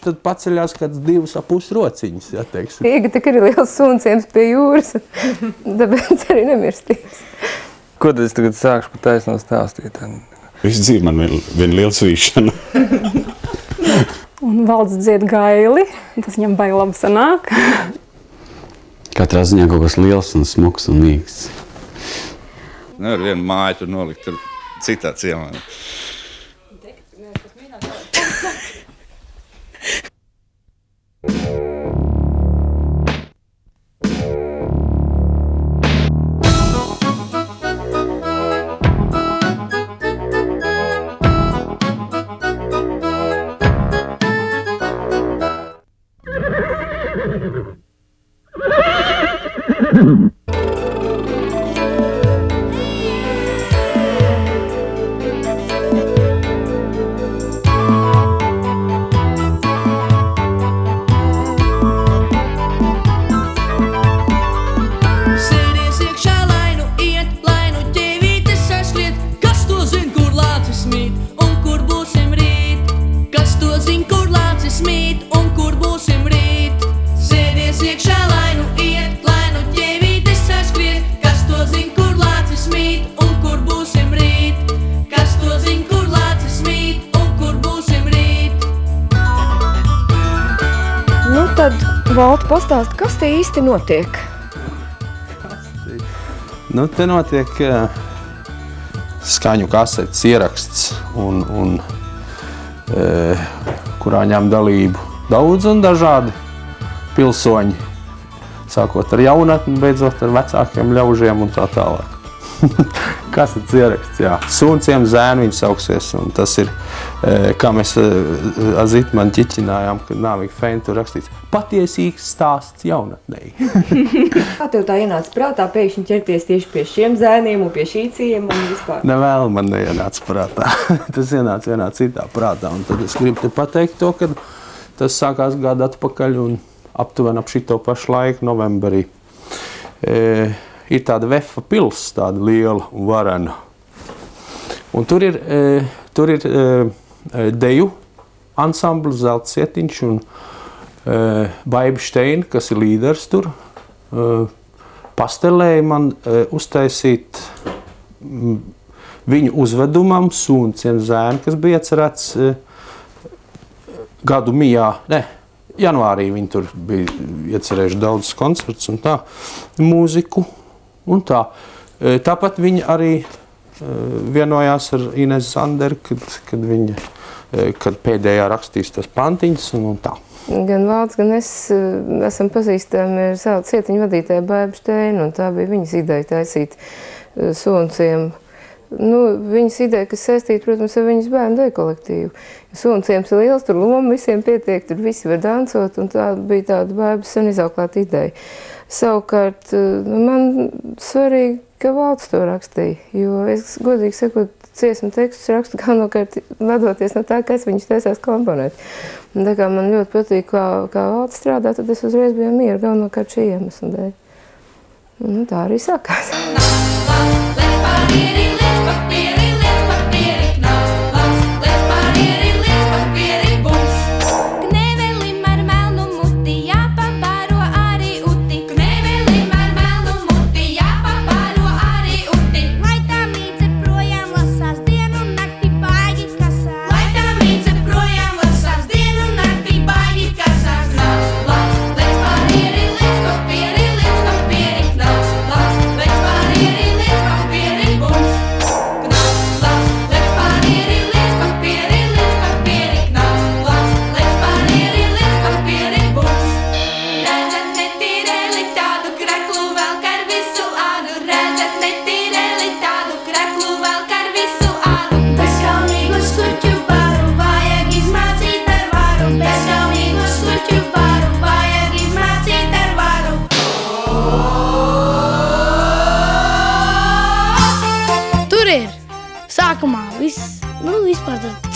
tad paceļās kāds 2,5 rociņas, ja teiksim. Rīga tik arī liels sunciems pie jūras, tāpēc arī nemirstīs. Ko tad es tagad sākšu pa taisno stāstīt? Visu dzīvi man viena liela svīšana. Un valds dzied gaili, tas viņam baigi labi sanāk. Katrā ziņā kaut kas liels un smuks un mīksts. Nevar vienu māju tur nolikt, tur citā ciemā. Valdi, pastāsti, kas te īsti notiek? Nu, te notiek skaņu kasetes ieraksts, kurā ņem dalību daudz un dažādi pilsoņi, sākot ar jaunatni, beidzot ar vecākiem ļaužiem un tā tālāk. Kasetes ieraksts, jā. Sunciem zēni viņi sauksies, un tas ir, kā mēs Zitmanu ķiķinājām, kad Nāvika Feina tur rakstīts, patiesīgs stāsts jaunatnei. Kā tev tā ienāca prātā pēkšņi ķerties tieši pie šiem zēniem un pie šī ciema un vispār? Nevēl man neienāca prātā. Tas ienāca vienā citā prātā, un tad es gribu te pateikt to, ka tas sākās gadu atpakaļ un aptuveni ap šito pašu laiku novembrī. Ir tāda Vefa pils, tāda liela un varena. Un tur ir deju ansamblis Zelta Sietiņš un Baiba Šteina, kas ir līderis tur, pastelēja man uztaisīt viņu uzvedumam Sunciem zēni, kas bija iecerēts gadu mijā, janvārī viņi tur bija iecerējuši daudz koncerts un tā, mūziku. Un tā. Tāpat viņi arī vienojās ar Ines Zanderu, kad pēdējā rakstīs tos pantiņas un tā. Gan Valds, gan es esam pazīstami ar savu cietiņu vadītāju Baibu Šteinu, un tā bija viņas ideja taisīt Sunciem. Viņas ideja, kas saistīta, protams, ar viņas bērnu deju kolektīvu. Sunciems ir liels, tur loma visiem pietiek, tur visi var dancot, un tā bija tāda Baibas sen izauklāta ideja. Savukārt, man svarīgi, ka Valds to rakstīja, jo es, godīgi sakot, dziesmu tekstus rakstu galvenokārt vadoties no tā, kas viņus taisās komponēt. Un tā kā man ļoti patīk, kā Valds strādā, tad es uzreiz biju mieru galvenokārt šī iemesla dēļ. Un tā arī sākās.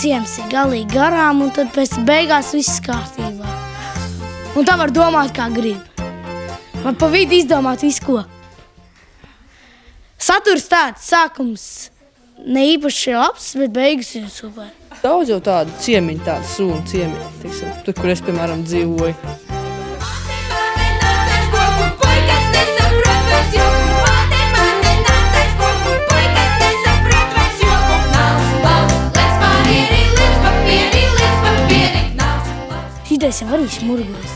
Ciems ir galīgi garām, un tad pēc beigās viss kārtībā. Un tā var domāt, kā grib. Man pa vidu izdomāt visu, ko. Saturs tāds, sākums ne īpaši labs, bet beigas ir super. Daudz jau tādu ciemiņu, tādu sūnu ciemiņu, teiksim, tur, kur es, piemēram, dzīvoju. Šitais jau arī smurgos.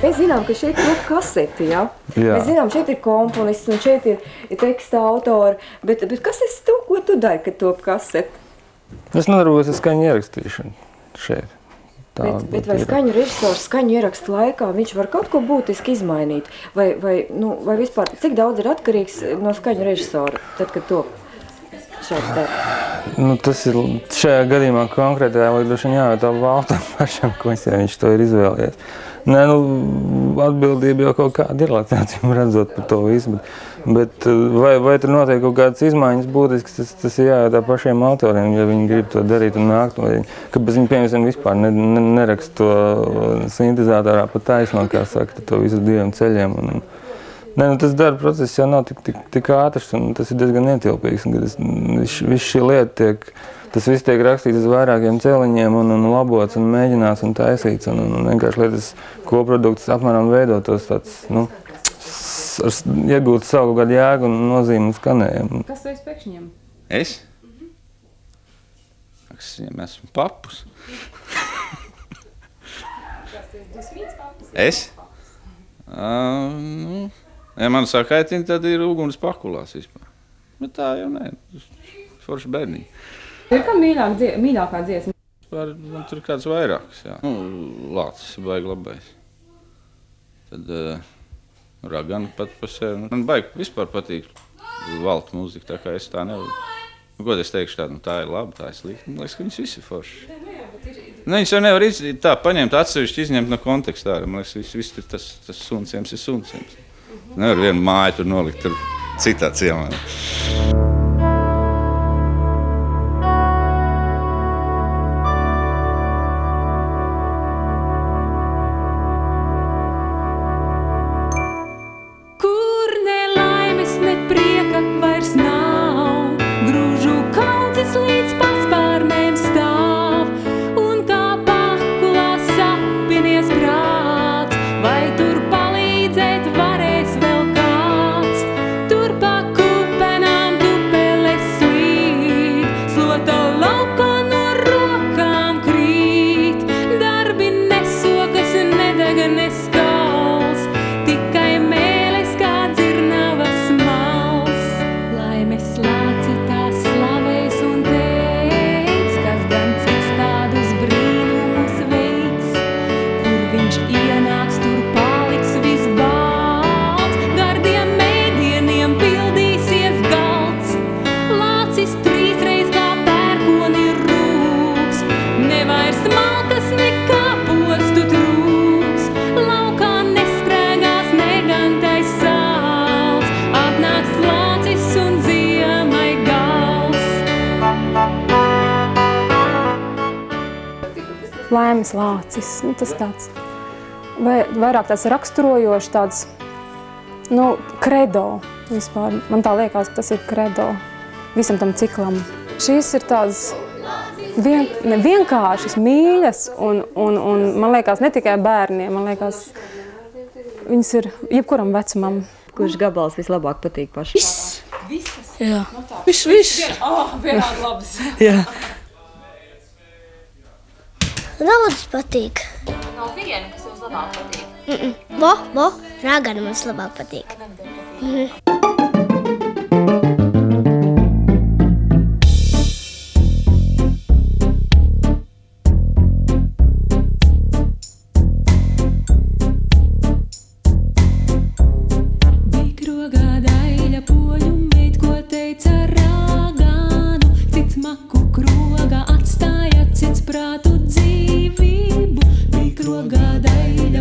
Mēs zinām, ka šeit ir kaseti, ja? Jā. Mēs zinām, šeit ir komponists un šeit ir teksta autori, bet kas ir tu, ko tu dari, kad top kaseti? Es nodarbojos ar skaņu ierakstīšanu šeit. Bet vai skaņu režisors skaņu ierakstu laikā viņš var kaut ko būtiski izmainīt? Vai vispār, cik daudz ir atkarīgs no skaņu režisora, tad, kad top šāds darbs? Nu, tas ir šajā gadījumā konkrētajā, lai droši vien jājautā Valtam pašam, ko viņš to ir izvēlējies. Nē, nu, atbildība jau kaut kāda ir, acīm redzot par to visu, bet vai tur notiek kaut kādas izmaiņas būtiskas, tas ir jājautā pašiem autoriem, ja viņi grib to darīt un nākt. Kāpēc viņi, piemēram, vispār neraksta to sintezātorā pa taisno, kā saka, to visu diviem ceļiem. Nē, nu, tas darba process jau nav tik ātrs, un tas ir diezgan ietilpīgs. Viss šī lieta tas viss tiek rakstīts uz vairākiem celiņiem un labots un mēģināts un taisīts. Un vienkārši lietas koprodukts apmēram veidotos tāds, nu, iegūt savu gadu jēgu un nozīmi un skanējumu. Kas tu esi pekšņiem? Es? Es viņam esmu papus. Kas tu esi dusmīgs papus? Es? Ja man sakaitina, tad ir uguns pakulās vispār. Bet tā jau nē, forši bērniņi. Ir kā mīļākā dziesma? Man tur kāds vairāks, jā. Lācis ir baigi labais. Tad Ragana pat par sevi. Man baigi vispār patīk valta mūzika, tā kā es tā nevaru. Ko es teikšu tādu, tā ir laba, tā ir slikta. Man liekas, ka viņas visi ir forši. Viņas jau nevar tā paņemt atsevišķi, izņemt no konteksta ārā. Man liekas, viss ir tas sunciems ir sunciems. Nevar vienu māju tur nolikt, tur citā ciemā. Laimes lācis, nu, tas tāds vairāk tāds raksturojošs, tāds, nu, kredo vispār. Man tā liekas, ka tas ir kredo visam tam ciklam. Šīs ir tādas vienkāršas, mīļas un man liekas, ne tikai bērniem, man liekas, viņas ir jebkuram vecumam. Kurš gabals vislabāk patīk paši? Visas? Jā. Viss. Vienādi labas. Jā. Daudz patīk. Nav viena, kas jums labāk patīk? Ragana mums labāk patīk.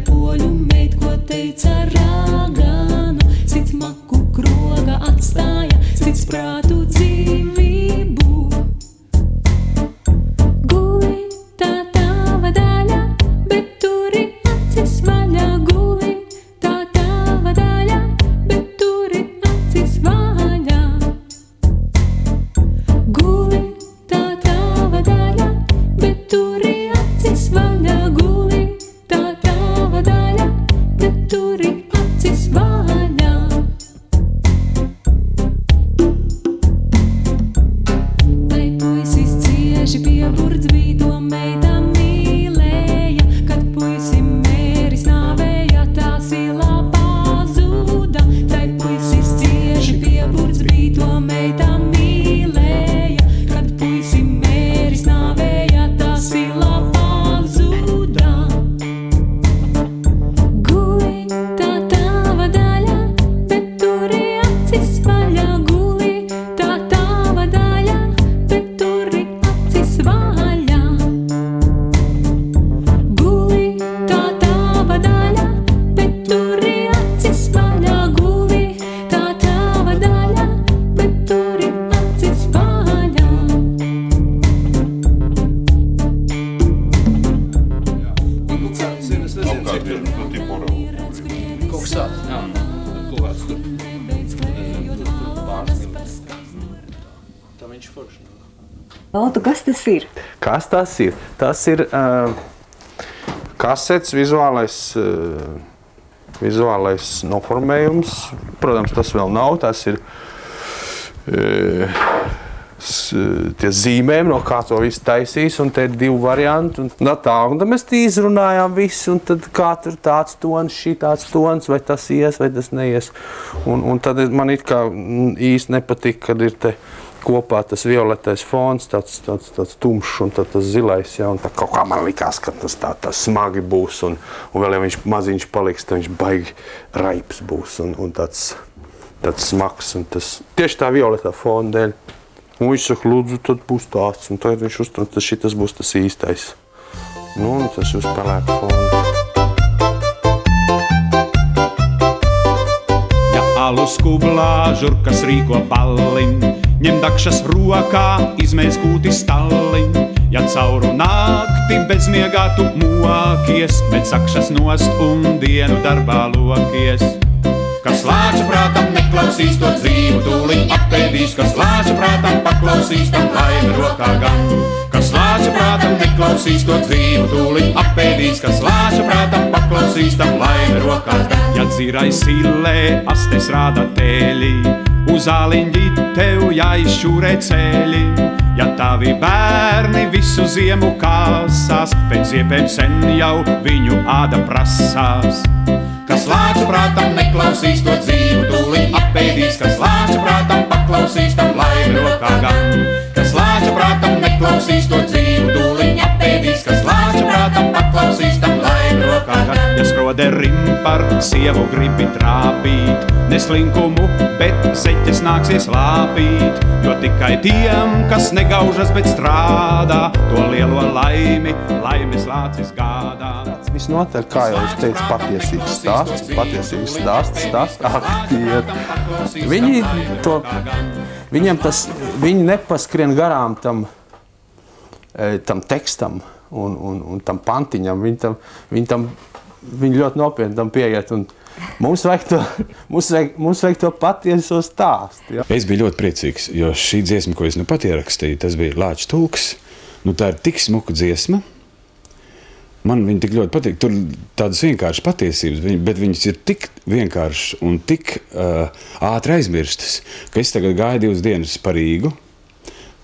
Poļu meit, ko teica raganu, cits maku krogu. Valtu, kas tas ir? Kas tas ir? Tas ir kasetes vizuālais noformējums. Protams, tas vēl nav. Tas ir tie zīmējumi, no kā to visu taisīs, un te ir 2 varianti. Un tad mēs izrunājām visu, un tad kā tur tāds tons, šī tāds tons, vai tas ies, vai tas neies. Un tad man it kā īsti nepatīk, kad ir te kopā tas violetais fons, tāds tumšs un tad tas zilais, ja, un tā kaut kā man likās, ka tas tā smagi būs, un vēl ja viņš maziņš paliks, tad viņš baigi raips būs, un tāds smags, un tas tieši tā violetā fona dēļ. Un viņš saka, lūdzu, tad būs tāds, un tagad viņš uztur, tad šitas būs tas īstais. Nu, un tas uz pelēku fonu. Ja alus kublā žurkas rīko palliņ, ņem dakšas rokā, izmēs gūti stalliņ. Ja cauru nakti bezmiegā tu mokies, bet sakšas nost un dienu darbā lokies. Kas lāča prātam neklausīs, to dzīvu tūliņ apēdīs, kas lāča prātam paklausīs, tam laime rokā gan. Kas lāča prātam neklausīs, to dzīvu tūliņ apēdīs, kas lāča prātam paklausīs, tam laime rokā gan. Ja dzirai silē astes rāda tēļi, uz āliņģi tev jāizšķūrē ceļi. Ja tavi bērni visu ziemu kāsās, pēc ziepēm sen jau viņu āda prasās. Kas lāča prātam neklausīs, to dzīvu tūliņ apēdīs, kas lāča prātam paklausīs, tam laime rokā gan. Kas lāča prātam neklausīs, to dzīvu tūliņ apēdīs, kas lāča prātam paklausīs, tam laime rokā gan. Ja skrode rimpar sievu gribi trāpīt, neslinkumu, bet zeķes nāksies lāpīt, jo tikai tiem, kas negaužas, bet strādā, to lielo laimes lācis gādā. Visnotaļ, kā jau es teicu, patiesības stāsts, aktieri. Viņi nepaskrien garām tam tekstam un tam pantiņam. Viņi ļoti nopietni tam pieiet. Un mums vajag to patieso stāstu. Ja? Es biju ļoti priecīgs, jo šī dziesma, ko es nu pat ierakstīju, tas bija Lāča tulks. Nu, tā ir tik smuka dziesma. Man viņa tik ļoti patīk. Tur tādas vienkāršas patiesības, bet viņas ir tik vienkāršas un tik ātri aizmirstas, ka es tagad gāju 2 dienas par Rīgu.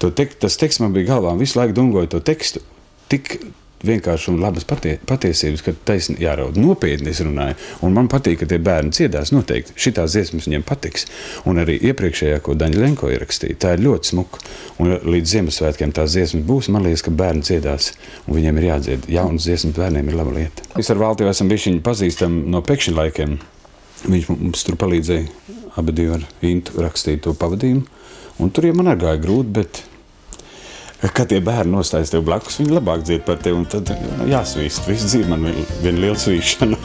Tas teksts man bija galvā, visu laiku dungoju to tekstu. Tik vienkārši un labas patiesības, ka taisni jāraud. Nopietni es runāju. Un man patīk, ka tie bērni dziedās noteikti. Šitās dziesmas viņiem patiks. Un arī iepriekšējā, ko Daņļenko ierakstīja, tā ir ļoti smuka. Un līdz Ziemassvētkiem tās dziesmas būs, man liekas, ka bērni dziedās. Un viņiem ir jādzied. Jaunas dziesmas bērniem ir laba lieta. Mēs ar Valti esam bišķiņi pazīstami no pekšņa laikiem. Viņš mums tur palīdzēja abi divi ar Intu rakstīt to pavadījumu. Un tur jau man arī gāja grūti, bet kad tie bērni nostājas tev blakus, viņi labāk dzied par tevi, un tad jāsvīst. Visu dzīvi man viena liela svīšana.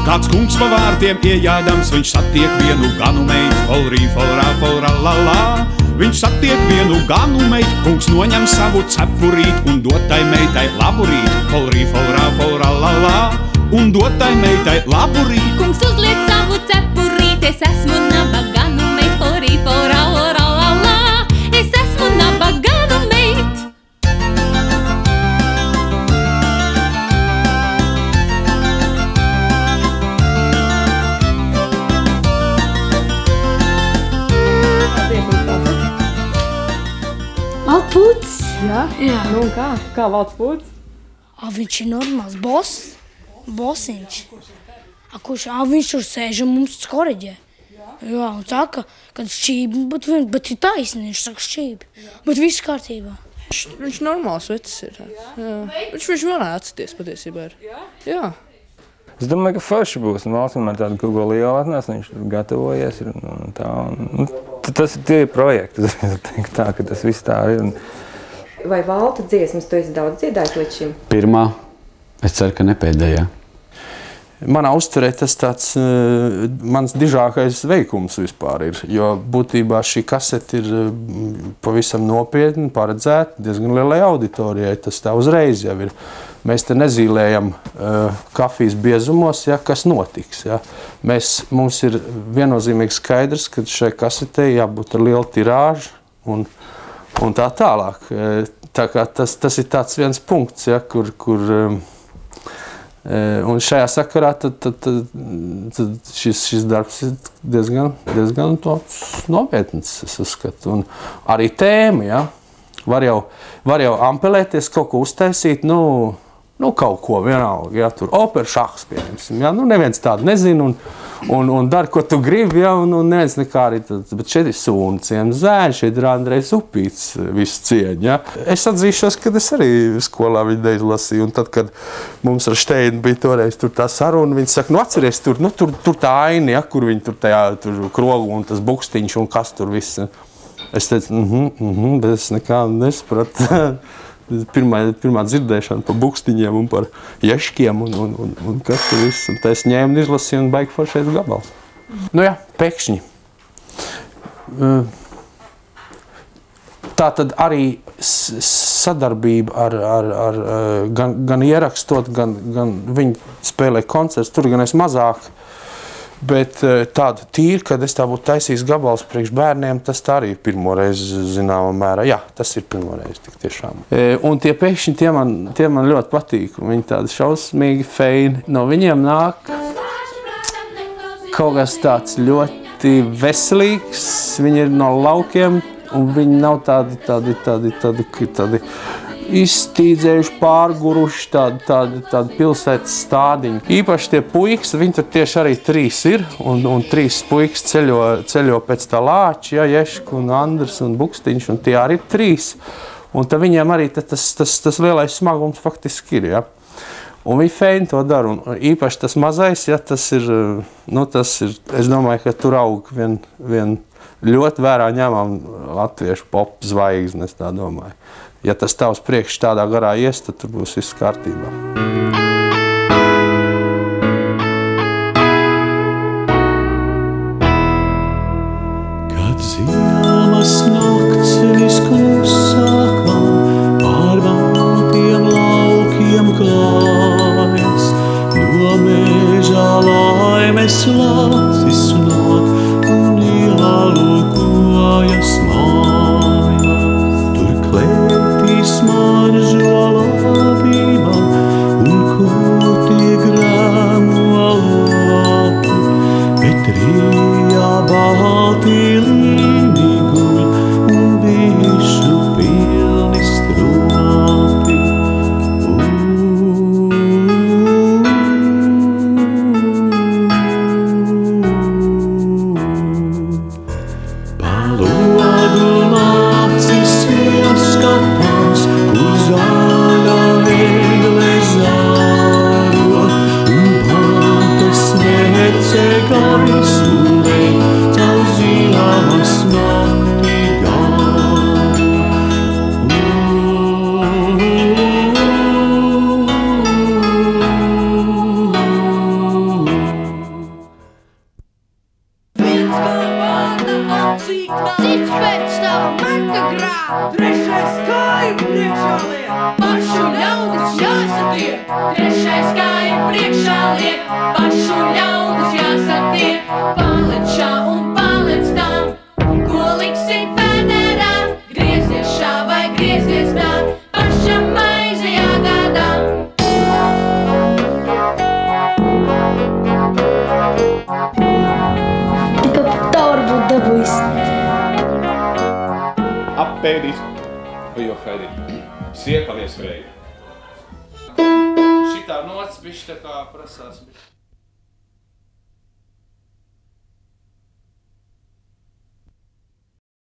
Kāds kungs pa vārtiem iejādams, viņš satiek vienu ganu meitu, folrī, folrā, folrā, lalā. Viņš satiek vienu ganu meitu, kungs noņem savu cepurīt un dot tai meitai laburīt, folrī, folrā, folrā, lalā. Un dot tai meitai laburīt. Kungs uzliek savu cepurīt, es esmu nabaganu meit, folrī, folrā, folrā, lalā. Es esmu nabaganu meit. Valpūts? Jā? Jā. Nu un kā? Kā valds pūts? Viņš ir normāls bosiņš. Viņš tur sēž un mums skoriģē. Jā, un saka, kad šķībi, bet ir taisni, viņš saka šķībi. Bet viss kārtībā. Viņš normāls vecis ir. Jā. Viņš varētu atsaties patiesībā ir. Jā. Es domāju, ka forši būs. Valsts man tādu kaut ko lielu atnās, viņš tur gatavojies un tā. Tas ir tie projekti, tā, ka tas viss tā ir. Vai Valtu dziesmas tu esi daudz dziedājis līdz šim? Pirmā, es ceru, ka ne pēdējā. Manā uztverē tas tāds mans dižākais veikums vispār ir, jo būtībā šī kasete ir pavisam nopietni paredzēta diezgan lielai auditorijai. Tas tā uzreiz jau ir mēs te nezīlējam kafijas biezumos, ja, kas notiks. Ja. Mums ir viennozīmīgi skaidrs, ka šai kasetei jābūt ar lielu tirāžu un tā tālāk. Tā kā tas ir tāds viens punkts, ja, kur un šajā sakarā tad šis darbs ir diezgan nopietns, es uzskatu. Un arī tēma, ja, var jau ampelēties, kaut ko uztaisīt, kaut ko vienalga, ja, tur opera šahs, pieņemsim, ja, neviens tādu nezina un dara, ko tu gribi, ja, un neviens nekā arī tad, bet šeit ir Sūna ciema zēni, šeit ir Andrejs Upīts visu cieņu, ja. Es atzīšos, kad es arī skolā viņu neizlasīju, un tad, kad mums ar Šteinu bija toreiz tur tā saruna, viņi saka, atceries tur tā aina, ja, kur viņi tur krogu un tas bukstiņš un kas tur viss. Es teicu, bet es nekā nesapratu. Pirmā dzirdēšana par bukstiņiem un par ješkiem un kas tur viss. Un tā es ņēmu un izlasīju un baigi foršais gabals. Nu jā, pēkšņi. Tā tad arī sadarbība gan ierakstot, gan viņi spēlē koncerts, tur gan es mazāk. Bet tāda tīra, kad es tā būtu taisījis gabals priekš bērniem, tas tā arī pirmo reizi zināmā mērā. Jā, tas ir pirmo reizi, tik tiešām. Un tie pēkšņi, tie man ļoti patīk. Viņi tādi šausmīgi feini. No viņiem nāk kaut kas tāds ļoti veselīgs. Viņi ir no laukiem, un viņi nav tādi izstīdzējuši, pārguruši, tādi pilsētas stādiņi. Īpaši tie puikas, viņi tur tieši arī 3 ir, un 3 puikas ceļo pēc tā Lāča, ja, Ješka un Andrs un Bukstiņš, un tie arī 3. Un tad viņiem arī tas lielais smagums faktiski ir, ja. Un viņi feini to dara, un īpaši tas mazais, ja, tas ir, es domāju, ka tur aug vien ļoti vērā ņemam latviešu pop zvaigznes, tā domāju. Ja tas tavs priekš tādā garā ies, tad tur būs viss kārtībā. Kad ziemas nakts visklusākā pār baltiem laukiem klājas, no meža laimes lācis nāk un ielūkojas mājās. Tur klētīs maržo labība un kūti grēmo lapu, bet rījā balti līni guļ un bišu pilni strūti. Apēdīs, vai jau Heidi, siekalies reizi. Šitā nots bišķi tā kā prasās.